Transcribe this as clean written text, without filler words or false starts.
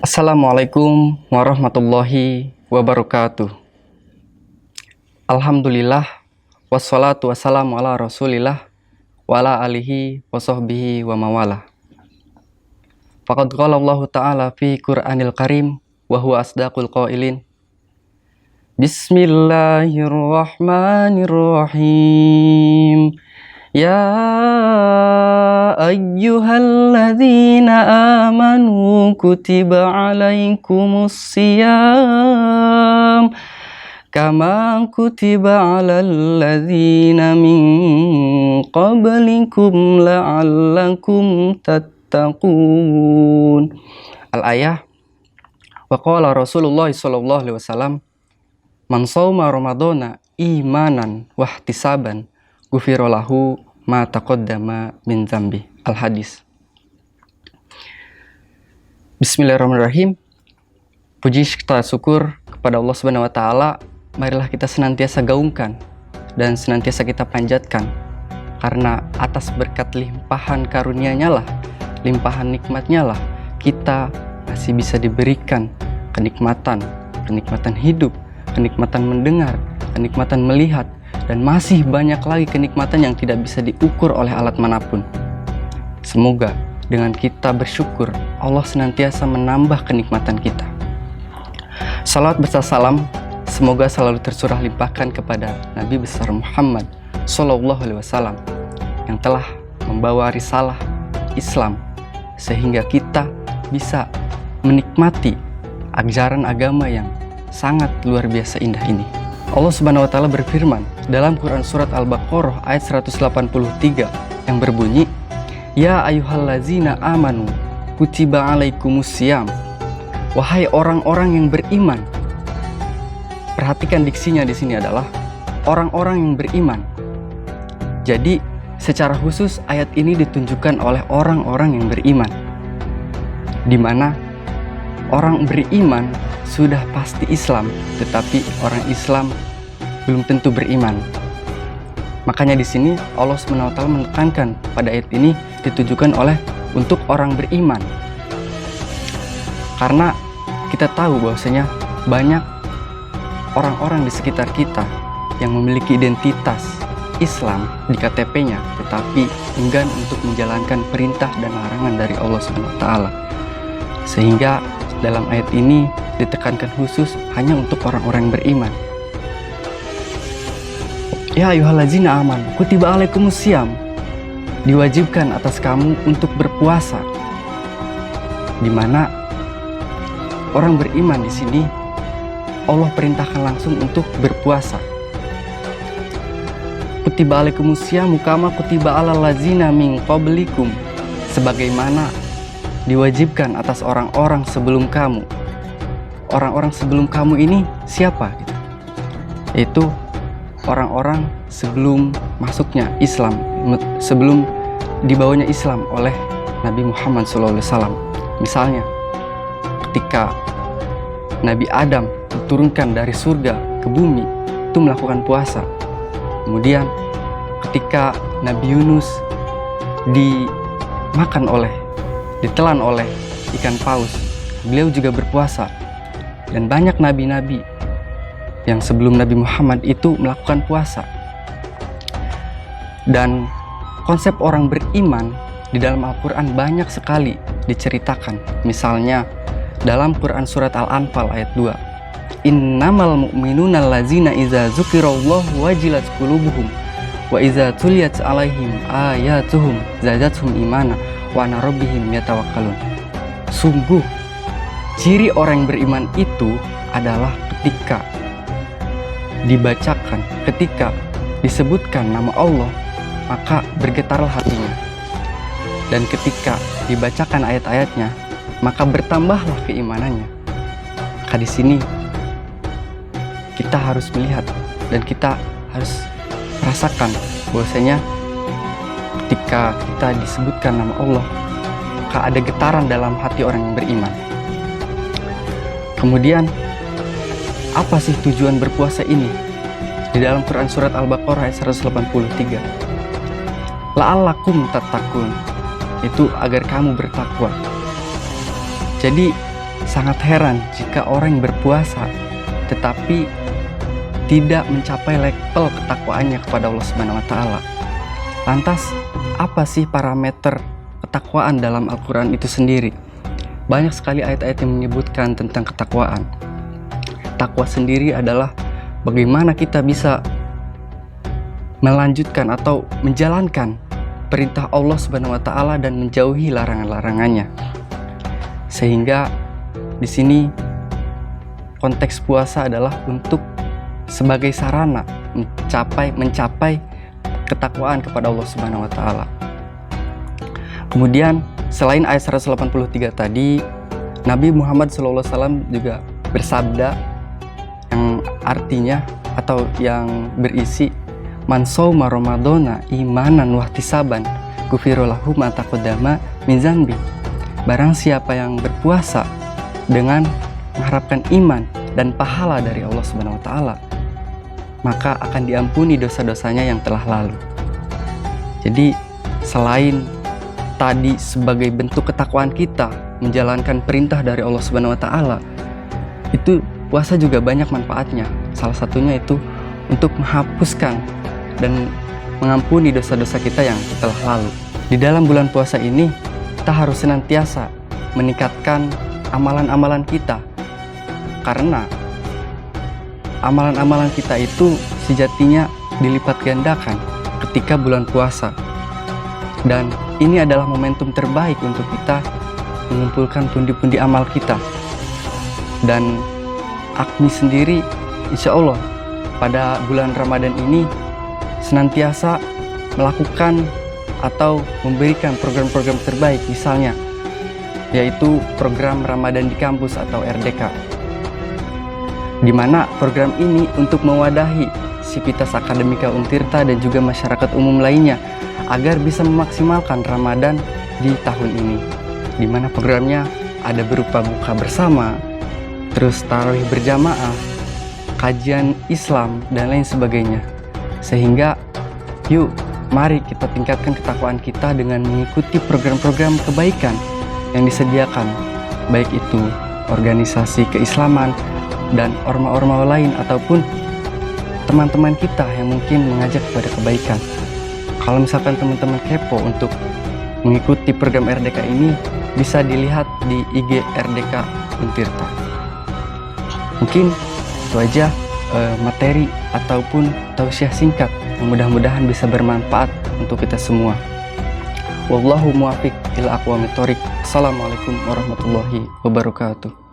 Assalamualaikum warahmatullahi wabarakatuh. Alhamdulillah, wassalatu wassalamu ala rasulillah, wa ala alihi wa sahbihi wa mawalah. Faqad qala Allah Ta'ala fi Qur'anil Karim, wa huwa asdaqul qailin. Bismillahirrahmanirrahim. Ya ayyuhalladzina amanu kutiba alaikumus siyam kama kutiba alal ladzina min qablikum la'allakum tattaqun. Al-ayah. Wa qala Rasulullah sallallahu alaihi wasallam, man shauma ramadhana imanan wa ihtisaban ghufira lahu ma taqaddama min dzambi. Al-hadis. Bismillahirrahmanirrahim. Puji serta syukur kepada Allah Subhanahu wa taala. Marilah kita senantiasa gaungkan dan senantiasa kita panjatkan, karena atas berkat limpahan karunia-Nya lah, limpahan nikmat-Nya lah, kita masih bisa diberikan kenikmatan hidup, kenikmatan mendengar, kenikmatan melihat, dan masih banyak lagi kenikmatan yang tidak bisa diukur oleh alat manapun. Semoga dengan kita bersyukur, Allah senantiasa menambah kenikmatan kita. Salawat beserta salam semoga selalu tercurah limpahkan kepada Nabi besar Muhammad Sallallahu Alaihi Wasallam yang telah membawa risalah Islam, sehingga kita bisa menikmati ajaran agama yang sangat luar biasa indah ini. Allah Subhanahu wa taala berfirman dalam Quran surat Al-Baqarah ayat 183 yang berbunyi, Ya ayyuhallazina amanu kutiba alaikumus siyam. Wahai orang-orang yang beriman. Perhatikan diksinya di sini adalah orang-orang yang beriman. Jadi secara khusus ayat ini ditunjukkan oleh orang-orang yang beriman, di mana orang beriman sudah pasti Islam, tetapi orang Islam belum tentu beriman. Makanya di sini Allah SWT menekankan pada ayat ini ditujukan oleh untuk orang beriman. Karena kita tahu bahwasanya banyak orang-orang di sekitar kita yang memiliki identitas Islam di KTP-nya, tetapi enggan untuk menjalankan perintah dan larangan dari Allah SWT. Sehingga dalam ayat ini ditekankan khusus hanya untuk orang-orang yang beriman. Ya ayyuhallazina amanu kutiba alaikumus siyam. Diwajibkan atas kamu untuk berpuasa. Di mana orang beriman di sini Allah perintahkan langsung untuk berpuasa. Kutiba alaikumus siyam kama kutiba alal ladzina min qablikum. Sebagaimana diwajibkan atas orang-orang sebelum kamu. Orang-orang sebelum kamu ini siapa? Yaitu orang-orang sebelum masuknya Islam, sebelum dibawanya Islam oleh Nabi Muhammad SAW. Misalnya, ketika Nabi Adam diturunkan dari surga ke bumi, itu melakukan puasa. Kemudian, ketika Nabi Yunus ditelan oleh ikan paus, beliau juga berpuasa. Dan banyak nabi-nabi yang sebelum Nabi Muhammad itu melakukan puasa. Dan konsep orang beriman di dalam Al-Quran banyak sekali diceritakan. Misalnya dalam Quran surat Al-Anfal ayat 2, Innamal mu'minuna allazina iza zukirallahu wajilat qulubuhum wa iza tuliyat alaihim ayatuhum zadathum imana wa ala rabbihim yatawakkalun. Sungguh ciri orang yang beriman itu adalah ketika dibacakan, ketika disebutkan nama Allah, maka bergetarlah hatinya. Dan ketika dibacakan ayat-ayatnya, maka bertambahlah keimanannya. Maka di sini kita harus melihat dan kita harus merasakan bahwasanya ketika kita disebutkan nama Allah, maka ada getaran dalam hati orang yang beriman. Kemudian, apa sih tujuan berpuasa ini? Di dalam Quran surat Al-Baqarah ayat 183, la'allakum tattaqun, itu agar kamu bertakwa. Jadi sangat heran jika orang yang berpuasa tetapi tidak mencapai level ketakwaannya kepada Allah Subhanahu wa taala. Lantas, apa sih parameter ketakwaan dalam Al-Qur'an itu sendiri? Banyak sekali ayat-ayat yang menyebutkan tentang ketakwaan. Takwa sendiri adalah bagaimana kita bisa melanjutkan atau menjalankan perintah Allah Subhanahu wa taala dan menjauhi larangan-larangannya. Sehingga di sini konteks puasa adalah untuk sebagai sarana mencapai ketakwaan kepada Allah Subhanahu wa taala. Kemudian selain ayat 183 tadi, Nabi Muhammad SAW juga bersabda yang artinya atau yang berisi man shauma ramadhana imanan wahtisaban ghufira lahu ma taqaddama min dzanbi. Barang siapa yang berpuasa dengan mengharapkan iman dan pahala dari Allah Subhanahu wa taala, maka akan diampuni dosa-dosanya yang telah lalu. Jadi selain tadi sebagai bentuk ketakwaan kita menjalankan perintah dari Allah Subhanahu wa taala, itu puasa juga banyak manfaatnya. Salah satunya itu untuk menghapuskan dan mengampuni dosa-dosa kita yang telah lalu. Di dalam bulan puasa ini kita harus senantiasa meningkatkan amalan-amalan kita, karena amalan-amalan kita itu sejatinya dilipat gandakan ketika bulan puasa. Dan ini adalah momentum terbaik untuk kita mengumpulkan pundi-pundi amal kita. Dan AKMI sendiri insya Allah pada bulan Ramadan ini senantiasa melakukan atau memberikan program-program terbaik, misalnya yaitu program Ramadan di Kampus atau RDK, di mana program ini untuk mewadahi Sivitas Akademika Untirta dan juga masyarakat umum lainnya agar bisa memaksimalkan Ramadan di tahun ini, di mana programnya ada berupa buka bersama, terus tarawih berjamaah, kajian Islam dan lain sebagainya. Sehingga yuk mari kita tingkatkan ketakwaan kita dengan mengikuti program-program kebaikan yang disediakan, baik itu organisasi keislaman dan orma-orma lain ataupun teman-teman kita yang mungkin mengajak kepada kebaikan. Kalau misalkan teman-teman kepo untuk mengikuti program RDK ini, bisa dilihat di IG RDK Untirta. Mungkin itu aja materi ataupun tausiah singkat yang mudah-mudahan bisa bermanfaat untuk kita semua. Wallahu muwaffiq ila aqwamit thoriq. Assalamualaikum warahmatullahi wabarakatuh.